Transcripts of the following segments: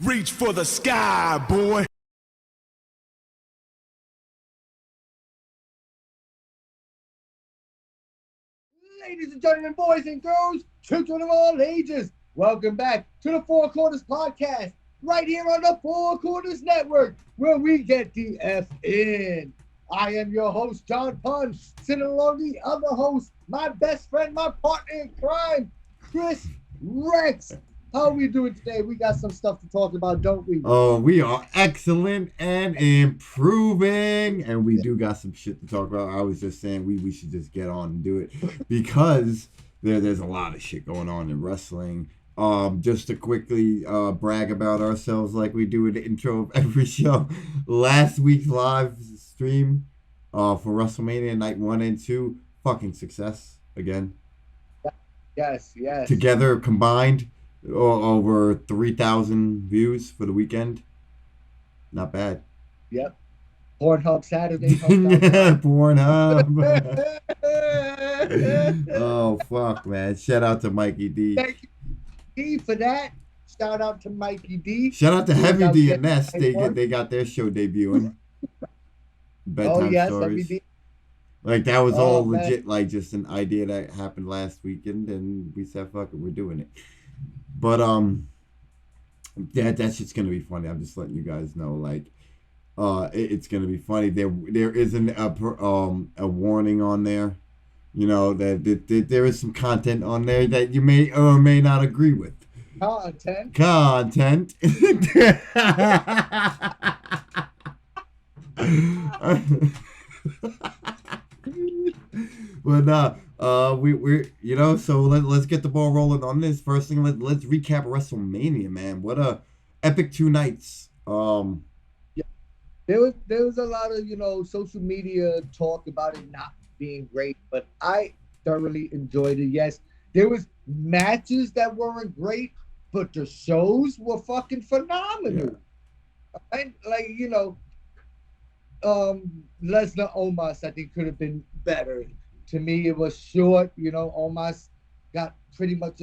Reach for the sky, boy. Ladies and gentlemen, boys and girls, children of all ages, welcome back to the Four Quarters Podcast, right here on the Four Quarters Network, where we get the F in. I am your host, John Punn, sitting along the other host, my best friend, my partner in crime, Kris Rex. How are we doing today? We got some stuff to talk about, don't we? Oh, we are excellent and improving, and we do got some shit to talk about. I was just saying we should just get on and do it because there's a lot of shit going on in wrestling. Just to quickly brag about ourselves like we do in the intro of every show. Last week's live stream for WrestleMania Night 1 and 2, fucking success again. Yes. Together combined, over 3,000 views for the weekend. Not bad. Yep. Pornhub Saturday. Pornhub. Oh, fuck, man. Shout out to Mikey D. Thank you, D, for that. Shout out to Mikey D. Shout out to Heavy D and Ness. They got their show debuting. Bedtime Stories. Heavy D. Like, that was all legit, like, just an idea that happened last weekend, and we said, fuck it, we're doing it. But that shit's gonna be funny. I'm just letting you guys know, like, it's gonna be funny. There isn't a warning on there, you know, that there is some content on there that you may or may not agree with. Content. But we're you know, so let's get the ball rolling on this. First thing, let's recap WrestleMania, man. What a epic 2 nights. Yeah, there was a lot of, you know, social media talk about it not being great, but I thoroughly enjoyed it. Yes, there was matches that weren't great, but the shows were fucking phenomenal. Yeah. And, like, you know, Lesnar Omos, I think, could have been better. To me, it was short. You know, Omos got pretty much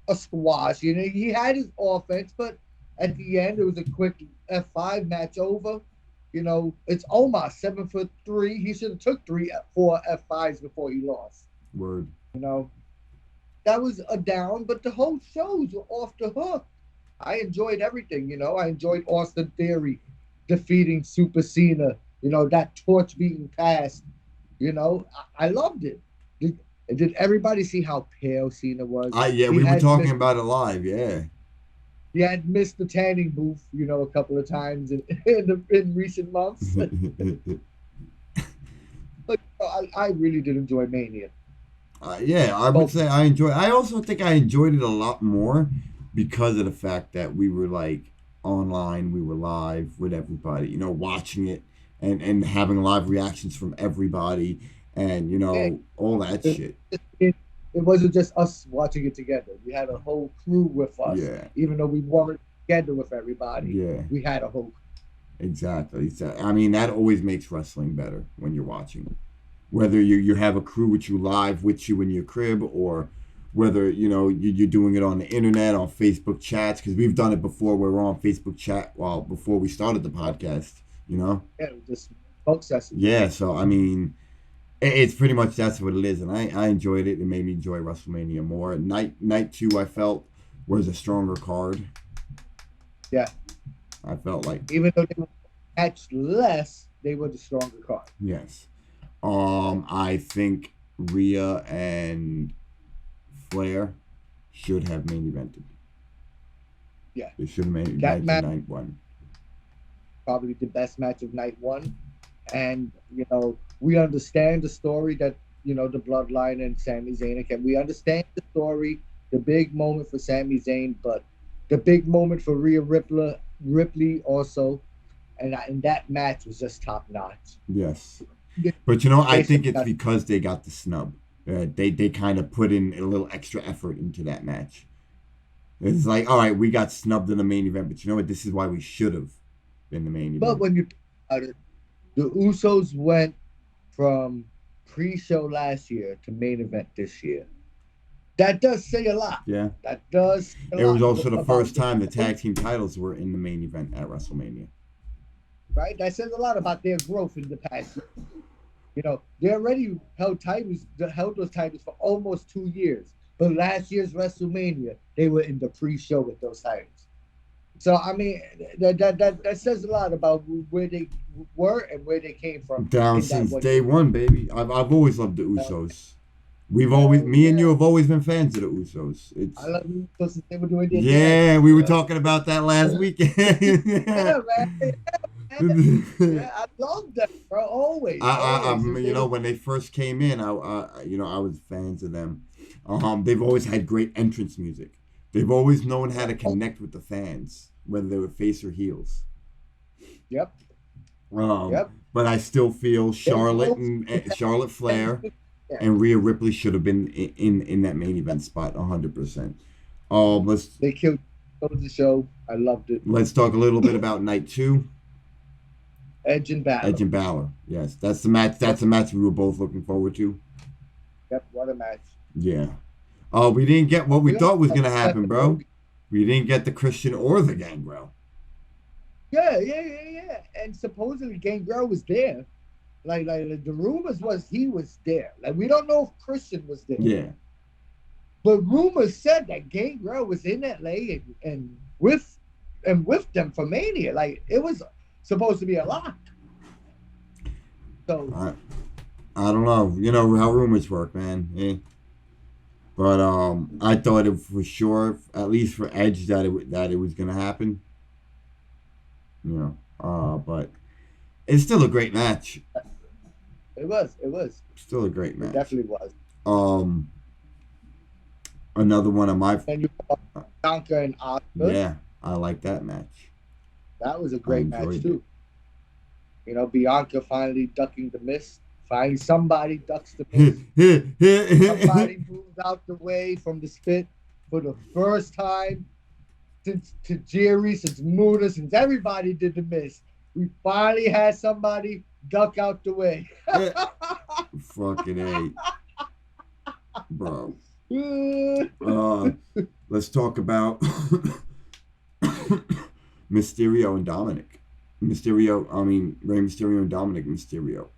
a squash. You know, he had his offense, but at the end, it was a quick F5 match over. You know, it's Omos, 7'3". He should have took 4 F5s before he lost. Word. You know, that was a down, but the whole shows were off the hook. I enjoyed everything. You know, I enjoyed Austin Theory defeating Super Cena. You know, that torch being passed. You know, I loved it. Did everybody see how pale Cena was? Yeah, we were talking about it live, yeah. He had missed the tanning booth, you know, a couple of times in recent months. But I really did enjoy Mania. Yeah, I would say I also think I enjoyed it a lot more because of the fact that we were, like, online, we were live with everybody, you know, watching it. And having live reactions from everybody, and, you know, all that shit. It wasn't just us watching it together. We had a whole crew with us. Yeah. Even though we weren't together with everybody. Yeah. We had a whole crew. Exactly. So, I mean, that always makes wrestling better when you're watching. Whether you have a crew with you live with you in your crib, or whether, you know, you're doing it on the internet, on Facebook chats, because we've done it before where we're on Facebook chat before we started the podcast. You know? Yeah, just folk sessions. Yeah, so, I mean, it's pretty much that's what it is, and I enjoyed it. It made me enjoy WrestleMania more. Night 2, I felt, was a stronger card. Yeah. I felt like... Even though they were matched less, they were the stronger card. Yes. I think Rhea and Flair should have main evented. Yeah. They should have main evented Night 1. Probably the best match of Night 1, and, you know, we understand the story that, you know, the Bloodline and Sami Zayn, and we understand the story, the big moment for Sami Zayn, but the big moment for Rhea Ripley also, and that match was just top notch. Yes, but, you know, I think it's because they got the snub. They kind of put in a little extra effort into that match. It's like, all right, we got snubbed in the main event, but you know what? This is why we should have. In the main event. But when you think about it, the Usos went from pre-show last year to main event this year. That does say a lot. Yeah. That does say a It was lot also the about first time the tag team titles were in the main event at WrestleMania. Right? That says a lot about their growth in the past year. You know, they already held those titles for almost 2 years. But last year's WrestleMania, they were in the pre-show with those titles. So I mean, that says a lot about where they were and where they came from. Down since day one, baby. I've always loved the Usos. Me and you have always been fans of the Usos. I love the Usos since they were doing their dance. We were talking about that last weekend. Yeah, man. Yeah, I love them, bro. Always. You know, when they first came in, I was fans of them. They've always had great entrance music. They've always known how to connect with the fans, whether they were face or heels. Yep. But I still feel Charlotte Flair and Rhea Ripley should have been in that main event spot 100%. They killed the show. I loved it. Let's talk a little bit about night 2. Edge and Balor. Yes, that's the match. That's the match we were both looking forward to. Yep, what a match. Yeah. We didn't get what we thought was gonna happen, bro. We didn't get the Christian or the Gangrel. Yeah. And supposedly Gangrel was there. Like the rumors was he was there. Like we don't know if Christian was there. Yeah. But rumors said that Gangrel was in LA and with them for Mania. Like it was supposed to be a lock. So I don't know. You know how rumors work, man. But I thought it for sure, at least for Edge, that it was gonna happen. You know, but it's still a great match. It was. Still a great match. It definitely was. Another one of my. And you Bianca and Asuka. Yeah, I like that match. That was a great match too. You know, Bianca finally ducking the mist. Finally, somebody ducks the mist. Somebody moves out the way from the spit for the first time since Tajiri, since Muda, since everybody did the mist. We finally had somebody duck out the way. Fucking A. Bro. Let's talk about Mysterio and Dominic. Rey Mysterio and Dominic Mysterio.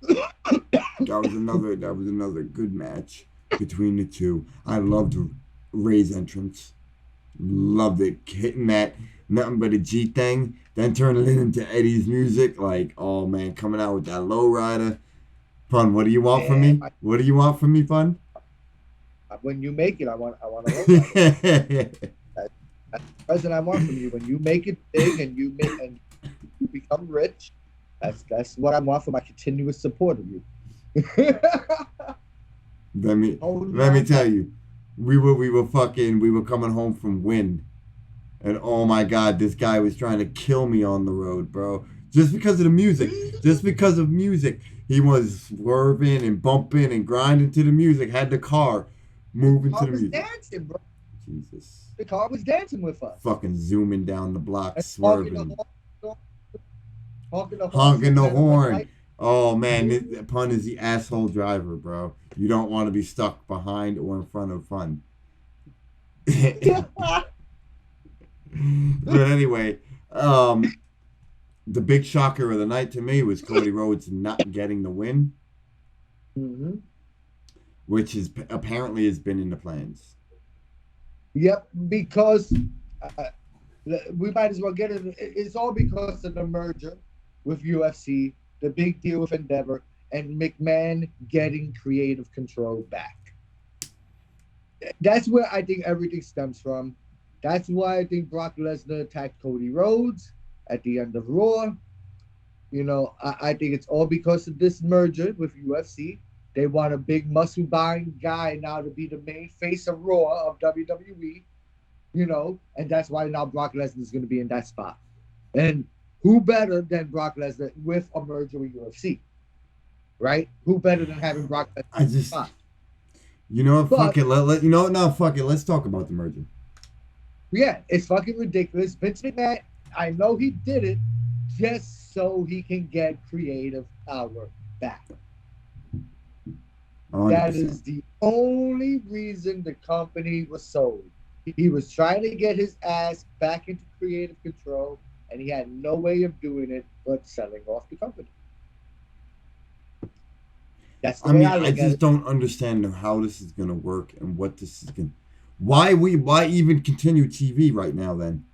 That was another good match between the two. I loved Rey's entrance. Loved it. Hitting that nothing but a G thing, then turning it into Eddie's music. Like, oh man, coming out with that lowrider. Punn, what do you want from me? What do you want from me, Punn? When you make it, I want a lowrider. That's the present I want from you. When you make it big and you become rich, that's what I want for my continuous support of you. Let me tell you, we were coming home from Wynn, and oh my God, this guy was trying to kill me on the road, bro. Just because of the music. Just because of music. He was swerving and bumping and grinding to the music. Had the car moving to the music. Dancing, bro. Jesus. The car was dancing with us. Fucking zooming down the block, and swerving. Honking the horn. Oh man, Punn is the asshole driver, bro. You don't want to be stuck behind or in front of Punn. But anyway, the big shocker of the night to me was Cody Rhodes not getting the win, which is apparently has been in the plans. Yep, because we might as well get it. It's all because of the merger with UFC, the big deal with Endeavor, and McMahon getting creative control back. That's where I think everything stems from. That's why I think Brock Lesnar attacked Cody Rhodes at the end of Raw. You know, I think it's all because of this merger with UFC. They want a big muscle-bound guy now to be the main face of Raw of WWE, you know, and that's why now Brock Lesnar is going to be in that spot. And who better than Brock Lesnar with a merger with UFC, right? Who better than having Brock Lesnar in the spot? You know what? Fuck it. Fuck it. Let's talk about the merger. Yeah, it's fucking ridiculous. Vince McMahon, I know he did it just so he can get creative power back. That 100%. is the only reason the company was sold. He was trying to get his ass back into creative control, and he had no way of doing it but selling off the company. That's the I way mean, I I look at just it. don't understand how this is gonna work and what this is gonna. Why even continue TV right now then?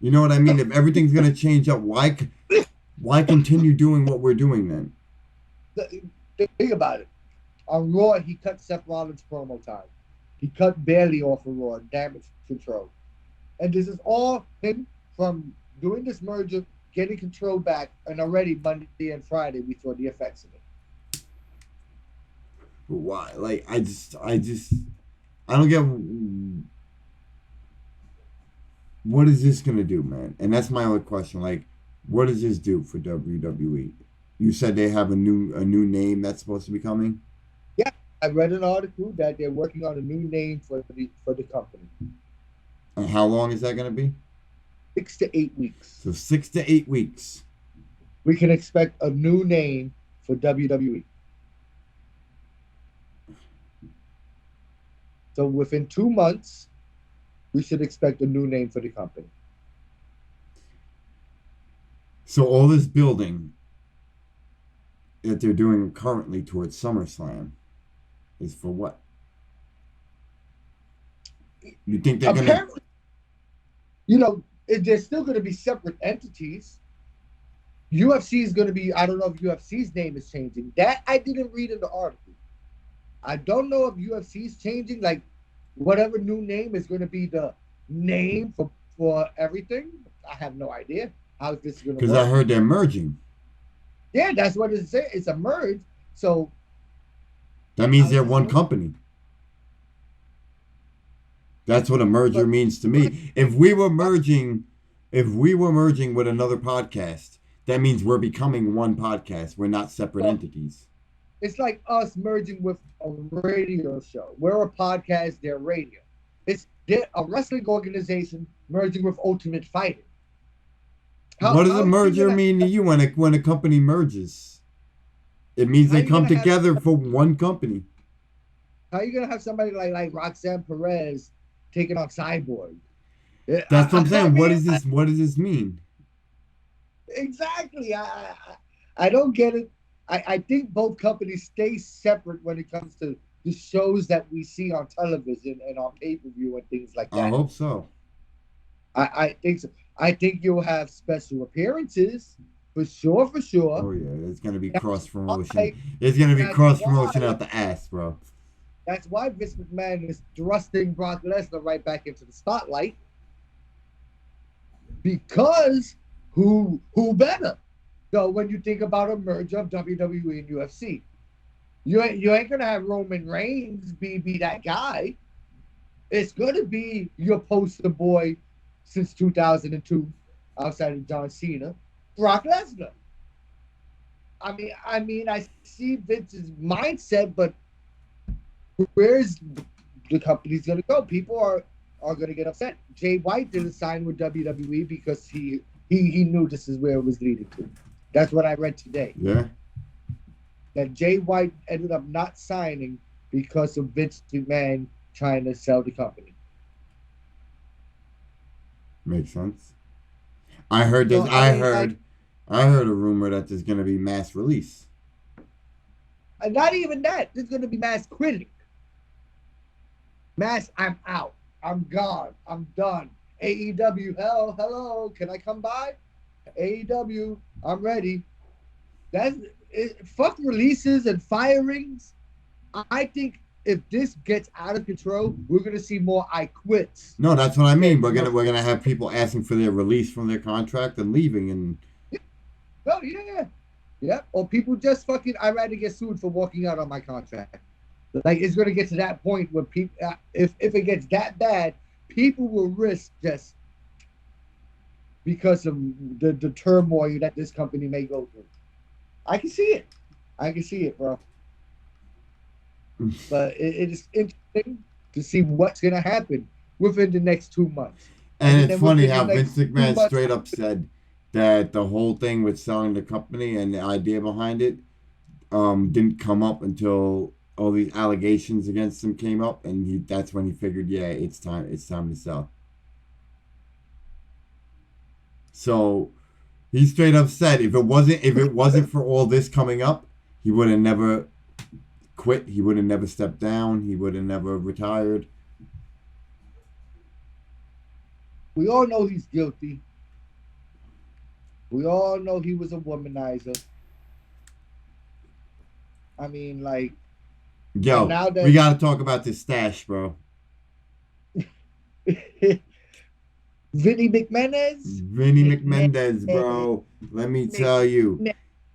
You know what I mean? If everything's gonna change up, why continue doing what we're doing then? Think about it. On Raw, he cut Seth Rollins' promo time. He cut Bailey off of Raw, Damage Control. And this is all him from doing this merger, getting control back, and already Monday and Friday we saw the effects of it. But why? Like, I don't get what is this gonna do, man? And that's my only question. Like, what does this do for WWE? You said they have a new name that's supposed to be coming. Yeah, I read an article that they're working on a new name for the company. And how long is that gonna be? 6 to 8 weeks. So 6 to 8 weeks. We can expect a new name for WWE. So within 2 months, we should expect a new name for the company. So all this building that they're doing currently towards SummerSlam is for what? You think they're gonna? Apparently, you know, there's still going to be separate entities. UFC is going to be, I don't know if UFC's name is changing. That I didn't read in the article. I don't know if UFC's changing. Like, whatever new name is going to be the name for everything. I have no idea how this is going to work. Because I heard they're merging. Yeah, that's what it's saying. It's a merge. So that means they're one company. That's what a merger means to me. If we were merging with another podcast, that means we're becoming one podcast. We're not separate entities. It's like us merging with a radio show. We're a podcast, they're radio. They're a wrestling organization merging with Ultimate Fighting. What does a merger mean to you when a company merges? It means they come together for one company. How are you gonna have somebody like Roxanne Perez taking on Cyborg? That's what I'm saying. What does this mean? Exactly. I don't get it. I think both companies stay separate when it comes to the shows that we see on television and on pay-per-view and things like that. I hope so. I think so. I think you'll have special appearances for sure. Oh yeah, it's gonna be cross promotion. It's gonna be cross promotion out the ass, bro. That's why Vince McMahon is thrusting Brock Lesnar right back into the spotlight. Because who better? So when you think about a merger of WWE and UFC, you ain't gonna have Roman Reigns be that guy. It's gonna be your poster boy since 2002, outside of John Cena, Brock Lesnar. I mean, I see Vince's mindset, but where's the company's gonna go? People are gonna get upset. Jay White didn't sign with WWE because he knew this is where it was leading to. That's what I read today. Yeah. That Jay White ended up not signing because of Vince McMahon trying to sell the company. Makes sense. I heard this. I heard a rumor that there's gonna be mass release. And not even that. There's gonna be mass quitting. Mass, I'm out. I'm gone. I'm done. AEW, hello, can I come by? AEW, I'm ready. Fuck releases and firings. I think if this gets out of control, we're gonna see more I quits. No, that's what I mean. We're gonna have people asking for their release from their contract and leaving and. Oh yeah. Or people just fucking. I'd rather get sued for walking out on my contract. Like it's gonna get to that point where people, if it gets that bad, people will risk just because of the turmoil that this company may go through. I can see it, bro. But it is interesting to see what's gonna happen within the next 2 months. And it's funny how Vince McMahon straight up said that the whole thing with selling the company and the idea behind it didn't come up until all these allegations against him came up, and that's when he figured, yeah, it's time to sell. So he straight up said if it wasn't for all this coming up, he would have never quit. He would have never stepped down. He would have never retired. We all know he's guilty. We all know he was a womanizer. I mean, like, yo, now that we got to talk about this stash, bro. Vinny McMendez, bro. Let me tell you.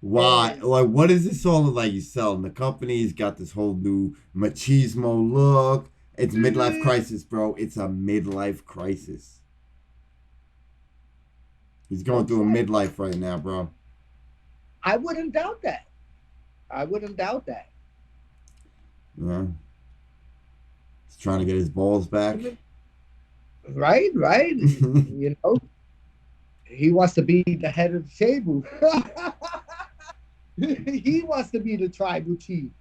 Why? Like, what is this all like? You selling the company? He's got this whole new machismo look. It's midlife crisis, bro. It's a midlife crisis. He's going through a midlife right now, bro. I wouldn't doubt that. Yeah. He's trying to get his balls back. Right. You know, he wants to be the head of the table. He wants to be the tribal chief.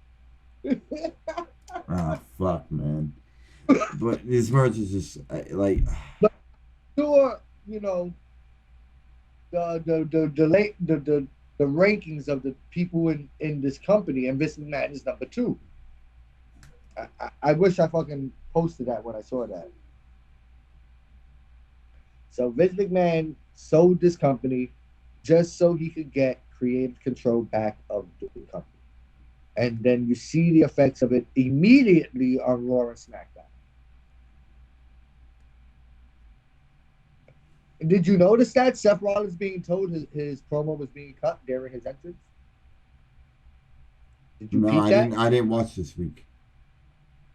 Ah, fuck, man. But this merge is just like. But sure, you know, the rankings of the people in this company, and Vince McMahon is number 2. I wish I fucking posted that when I saw that. So Vince McMahon sold this company just so he could get creative control back of the company. And then you see the effects of it immediately on Raw and SmackDown. Did you notice that Seth Rollins being told his promo was being cut during his entrance? Did you peep that? I didn't watch this week.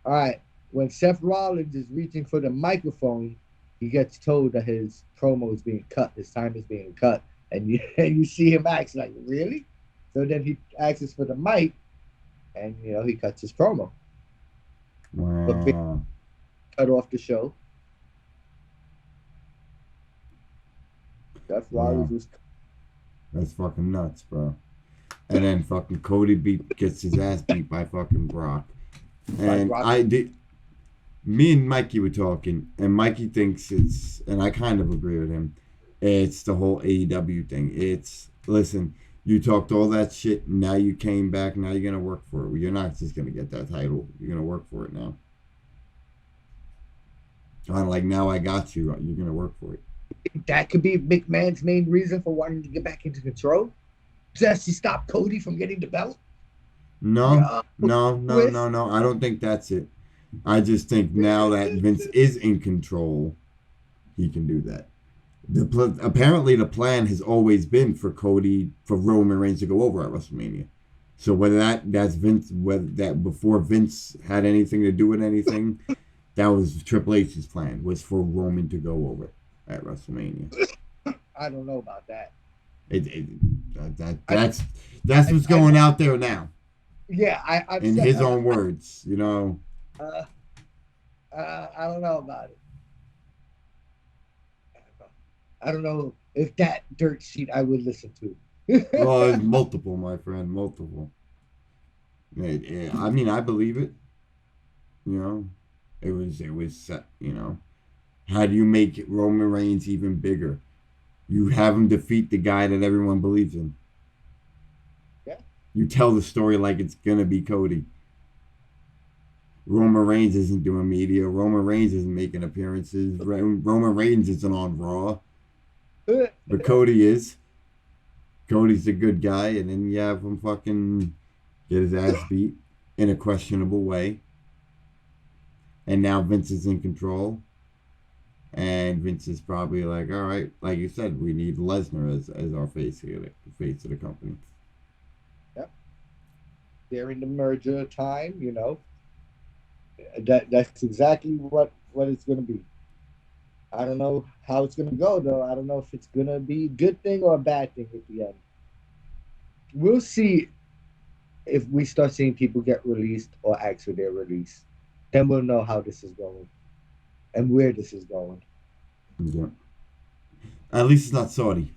All right. When Seth Rollins is reaching for the microphone, he gets told that his promo is being cut. His time is being cut. And you see him act like, really? So then he asks for the mic, and, you know, he cuts his promo. Wow. Cut off the show. Seth Rollins was... That's fucking nuts, bro. And then fucking Cody gets his ass beat by fucking Brock. And me and Mikey were talking, and Mikey thinks it's, and I kind of agree with him, it's the whole AEW thing. It's, listen, you talked all that shit, now you came back, now you're going to work for it. You're not just going to get that title. You're going to work for it now. I'm like, now I got you. You're going to work for it. That could be McMahon's main reason for wanting to get back into control? Just to stop Cody from getting the belt? No. I don't think that's it. I just think now that Vince is in control, he can do that. Apparently, the plan has always been for Roman Reigns to go over at WrestleMania. So whether that's Vince, whether that before Vince had anything to do with anything, that was Triple H's plan, was for Roman to go over at WrestleMania. I don't know about that. That's what's going out there now. Yeah, I'm in his own words, you know. I don't know about it. I don't know if that dirt sheet I would listen to. Well, it's multiple, my friend, multiple. I mean, I believe it. You know, it was you know, how do you make Roman Reigns even bigger? You have him defeat the guy that everyone believes in. Yeah. You tell the story like it's gonna be Cody. Roman Reigns isn't doing media. Roman Reigns isn't making appearances. Roman Reigns isn't on Raw. But Cody is. Cody's a good guy, and then you have him fucking get his ass beat in a questionable way. And now Vince is in control. And Vince is probably like, all right, like you said, we need Lesnar as our face here, the face of the company. Yep. During the merger time, you know, that's exactly what it's going to be. I don't know how it's going to go, though. I don't know if it's going to be a good thing or a bad thing at the end. We'll see if we start seeing people get released or ask for their release. Then we'll know how this is going and where this is going. Yeah. At least it's not Saudi.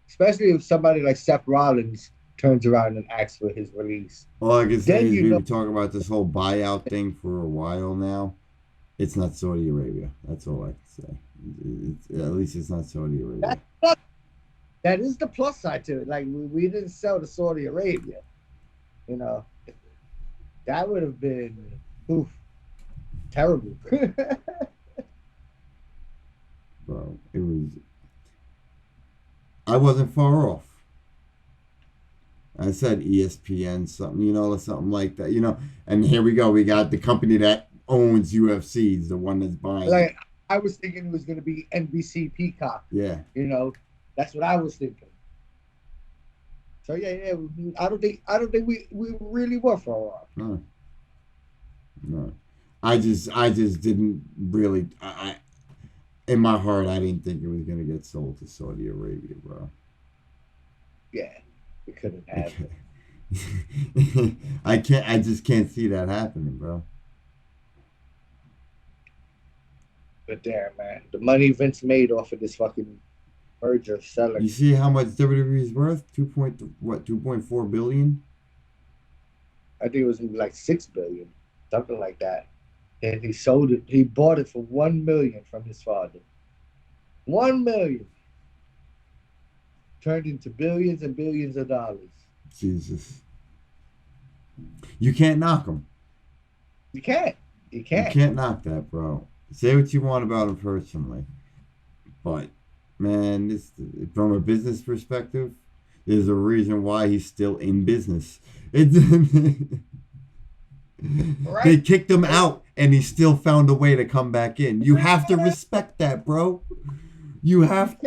Especially if somebody like Seth Rollins turns around and asks for his release. All I can say Then is you we've know, been talking about this whole buyout thing for a while now. It's not Saudi Arabia. That's all I can say. At least it's not Saudi Arabia. that is the plus side to it. Like we didn't sell to Saudi Arabia. You know, that would have been terrible. Bro, it was. I wasn't far off. I said ESPN, something like that, And here we go. We got the company that owns UFC, the one that's buying. Like I was thinking it was going to be NBC Peacock. Yeah. That's what I was thinking. So yeah. I don't think we really were far off. No. I just didn't really. In my heart, I didn't think it was going to get sold to Saudi Arabia, bro. Yeah, it couldn't have. I just can't see that happening, bro. But damn, man, the money Vince made off of this fucking merger selling. You see how much WWE is worth? 2.4 billion? I think it was like 6 billion, something like that. And he sold it. He bought it for $1 million from his father. $1 million turned into billions and billions of dollars. Jesus, you can't knock him. You can't. You can't knock that, bro. Say what you want about him personally, but man, from a business perspective, there's a reason why he's still in business. Right. They kicked him out, and he still found a way to come back in. You have to respect that, bro. You have.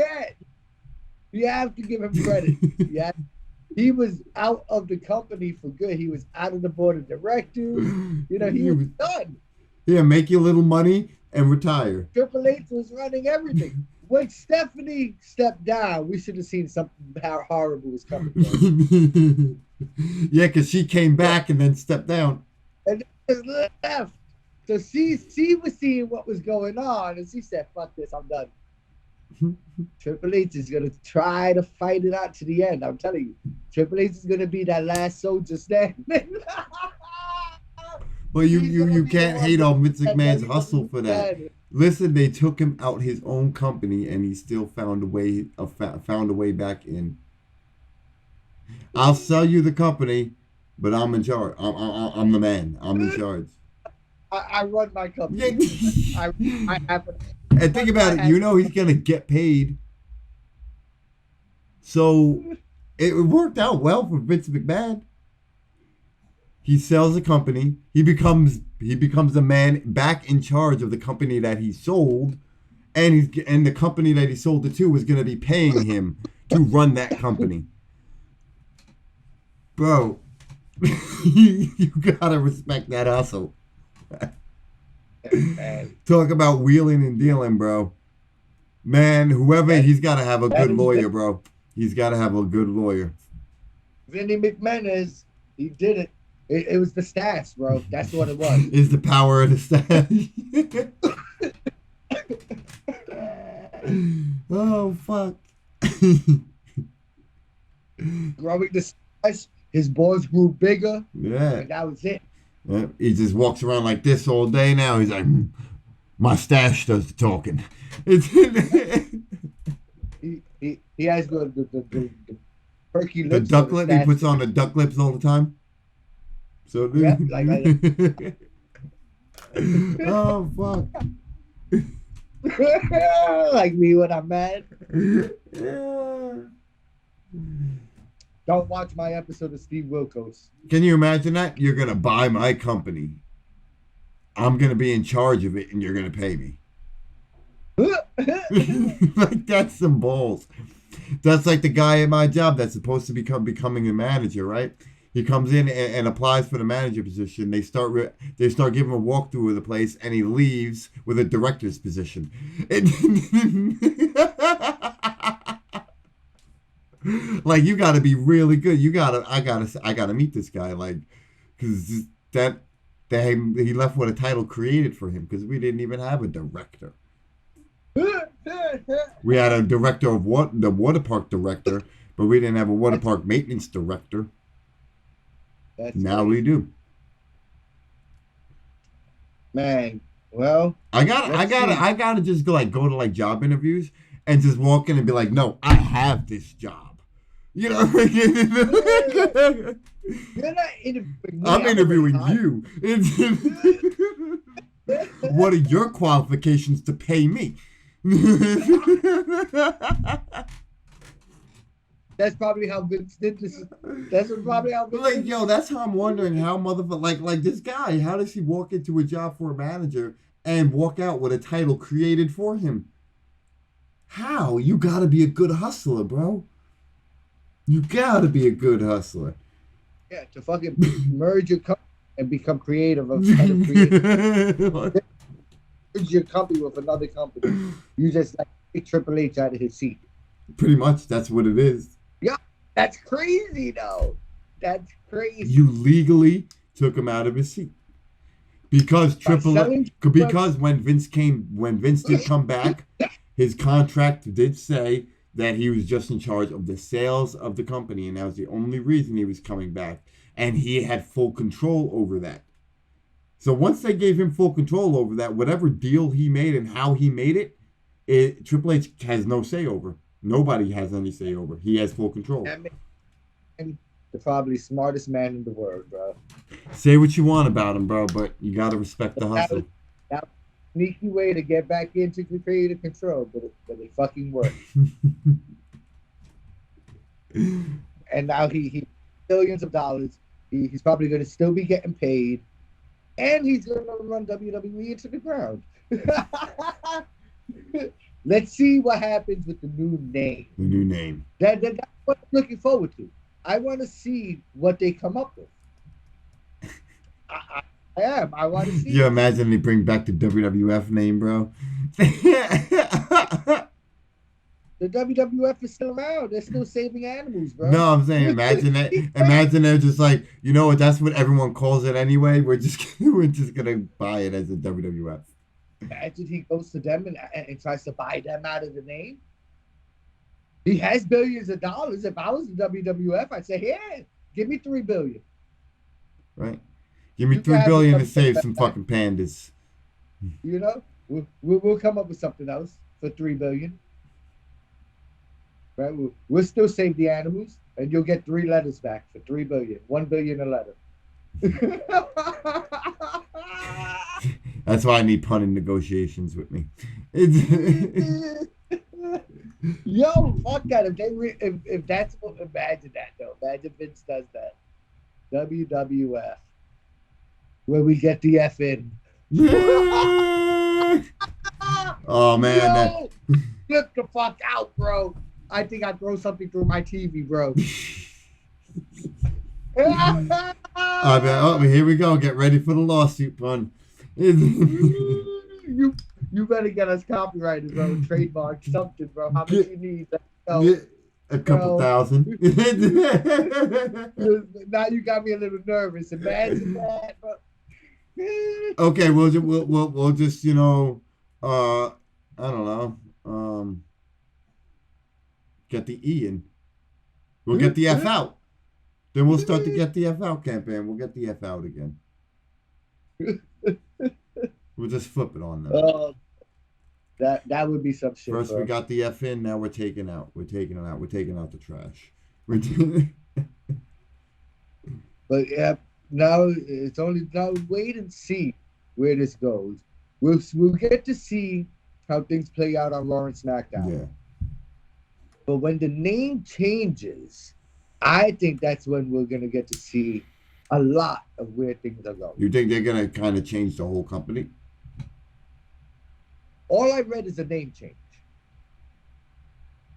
You have to give him credit. Yeah, he was out of the company for good. He was out of the board of directors. He was done. Yeah, make your little money and retire. Triple H was running everything. When Stephanie stepped down, we should have seen something horrible was coming. Yeah, because she came back and then stepped down. And just left. So she was seeing what was going on, and she said, "Fuck this, I'm done." Triple H is gonna try to fight it out to the end. I'm telling you, Triple H is gonna be that last soldier standing. Well, you can't hate on Vince McMahon's hustle for that. Listen, they took him out his own company, and he still found a way back in. I'll sell you the company, but I'm in charge. I'm the man. I'm in charge. I run my company. I happen. And think about it. He's gonna get paid. So it worked out well for Vince McMahon. He sells the company. He becomes the man back in charge of the company that he sold, and the company that he sold it to was going to be paying him to run that company. Bro, you gotta respect that hustle. Talk about wheeling and dealing, bro. Man, he's got to have a good lawyer, bro. He's got to have a good lawyer. Vinny McMahon he did it. It was the stash, bro. That's what it was. Is the power of the stash. Oh, fuck. Growing the stash, his balls grew bigger. Yeah. And that was it. Yeah. He just walks around like this all day now. He's like, my stash does the talking. He has the perky lips. The duck lip. He puts on the duck lips all the time. So yeah, like oh fuck. Like me when I'm mad. Yeah. Don't watch my episode of Steve Wilkos. Can you imagine that? You're gonna buy my company. I'm gonna be in charge of it, and you're gonna pay me. Like that's some balls. That's like the guy at my job that's supposed to becoming a manager, right? He comes in and applies for the manager position. They start giving him a walkthrough of the place, and he leaves with a director's position. Like you got to be really good. I gotta meet this guy, like, because he left with a title created for him because we didn't even have a director. We had a director of the water park director, But we didn't have a water park maintenance director. Now we do. Man, well, I gotta just go to like job interviews and just walk in and be like, no, I have this job. You know, you're not interviewing me. I'm interviewing you. What are your qualifications to pay me? That's probably how Vince did this. That's probably how Vince Like, did yo, that's how I'm wondering how motherfucker like this guy, how does he walk into a job for a manager and walk out with a title created for him? How? You gotta be a good hustler, bro. You gotta be a good hustler. Yeah, to fucking merge your company and become creative of creative. Merge your company with another company. You just like take Triple H out of his seat. Pretty much, that's what it is. Yeah, that's crazy though. That's crazy. You legally took him out of his seat because when Vince did come back, his contract did say that he was just in charge of the sales of the company, and that was the only reason he was coming back, and he had full control over that. So once they gave him full control over that, whatever deal he made and how he made it, Triple H has no say over. Nobody has any say over. He has full control. And the probably smartest man in the world, bro. Say what you want about him, bro, but you gotta respect the hustle. That was a sneaky way to get back into creative control, but it fucking worked. And now he billions of dollars. He's probably going to still be getting paid, and he's going to run WWE into the ground. Let's see what happens with the new name. The new name. That's what I'm looking forward to. I want to see what they come up with. I am. I want to see. You imagine they bring back the WWF name, bro? The WWF is still around. They're still saving animals, bro. No, I'm saying imagine that. Imagine they're just like, you know what? That's what everyone calls it anyway. We're just gonna buy it as a WWF. Imagine he goes to them and tries to buy them out of the name. He has billions of dollars. If I was the WWF, I'd say, yeah, give me $3 billion. Right. Give me $3 billion to save some fucking pandas. You know, we'll come up with something else for $3 billion. Right? We'll still save the animals, and you'll get 3 letters back for $3 billion. $1 billion a letter. That's why I need Punn in negotiations with me. Yo, fuck that. If that's what, imagine that though. Imagine Vince does that. WWF, where we get the F in. Oh man, yo, get the fuck out, bro. I think I'd throw something through my TV, bro. Oh, here we go. Get ready for the lawsuit, Punn. You better get us copyrighted, bro. Trademark something, bro. How much you need? A couple thousand. Now you got me a little nervous. Imagine that, bro. Okay, we'll just I don't know, get the E in. We'll get the F out. Then we'll start to get the F out campaign. We'll get the F out again. We'll just flip it on them. That would be some shit. First bro. we got the F in, now we're taking out. We're taking it out. We're taking out the trash. But yeah, now it's only now wait and see where this goes. We'll get to see how things play out on Raw and SmackDown. Yeah. But when the name changes, I think that's when we're gonna get to see a lot of where things are going. You think they're gonna kind of change the whole company? All I read is a name change.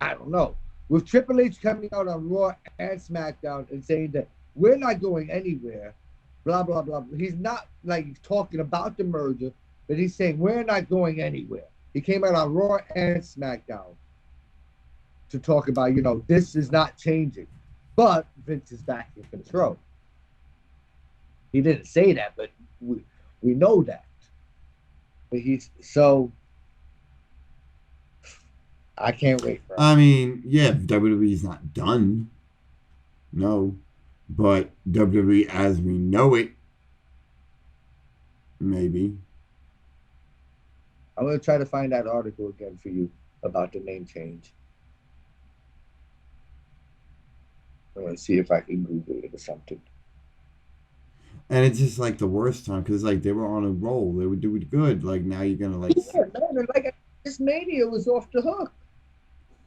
I don't know. With Triple H coming out on Raw and SmackDown and saying that we're not going anywhere, blah, blah, blah. He's not like talking about the merger, but he's saying we're not going anywhere. He came out on Raw and SmackDown to talk about, this is not changing. But Vince is back in control. He didn't say that, but we know that. But I can't wait for it. I mean, yeah, WWE's not done. No. But WWE as we know it, maybe. I'm going to try to find that article again for you about the name change. I'm going to see if I can Google it or something. And it's just like the worst time because like they were on a roll. They were doing good. Like now you're going to like. Yeah, man, like this Mania was off the hook.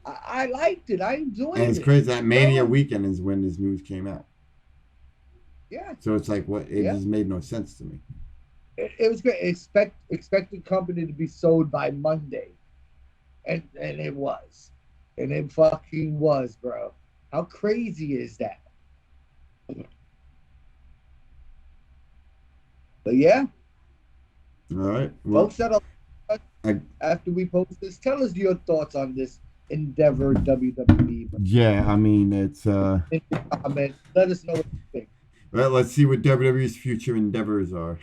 I liked it. I enjoyed it. And it's crazy. That Mania weekend is when this news came out. Yeah. So it's like what it just made no sense to me. It was great. Expect the company to be sold by Monday, and it was, and it fucking was, bro. How crazy is that? But yeah. All right. Well, Folks that are after we post this, tell us your thoughts on this Endeavor WWE. Yeah, I mean it's In the comments, let us know what you think. Well, let's see what WWE's future endeavors are.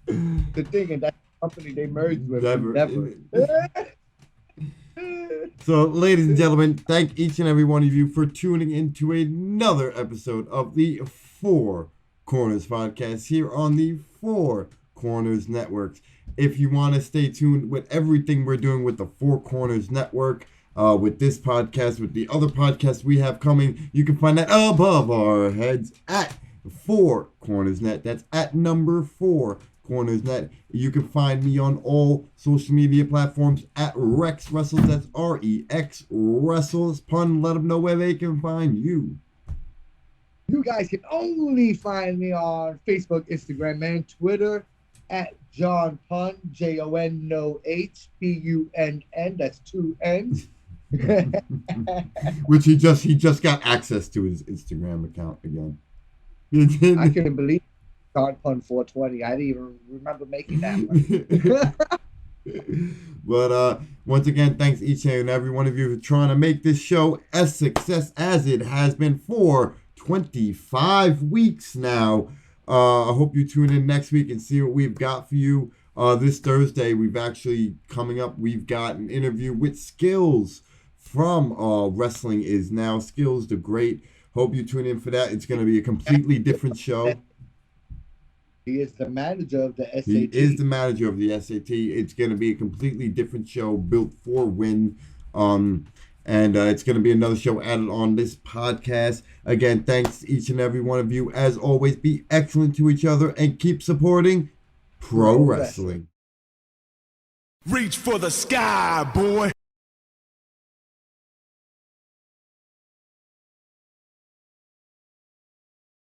The thing, and that company they merged with Endeavor. So, ladies and gentlemen, thank each and every one of you for tuning into another episode of the Four Corners Podcast here on the Four Corners Networks. If you want to stay tuned with everything we're doing with the Four Corners Network, with this podcast, with the other podcasts we have coming, you can find that above our heads at Four Corners Net. That's at number 4 Corners Net. You can find me on all social media platforms at Rex Wrestles. That's REX Wrestles. Punn, let them know where they can find you. You guys can only find me on Facebook, Instagram, and Twitter at John Punn, JONNOHPUNN. That's 2 N's. Which he just got access to his Instagram account again. I couldn't believe John Punn 420. I didn't even remember making that one. But once again, thanks each and every one of you for trying to make this show a success as it has been for 25 weeks now. I hope you tune in next week and see what we've got for you. This Thursday, we've got an interview with Skills from Wrestling Is Now. Skills the Great. Hope you tune in for that. It's going to be a completely different show. He is the manager of the SAT. He is the manager of the SAT. It's going to be a completely different show built for win. And it's going to be another show added on this podcast. Again, thanks to each and every one of you. As always, be excellent to each other and keep supporting pro wrestling. Reach for the sky, boy.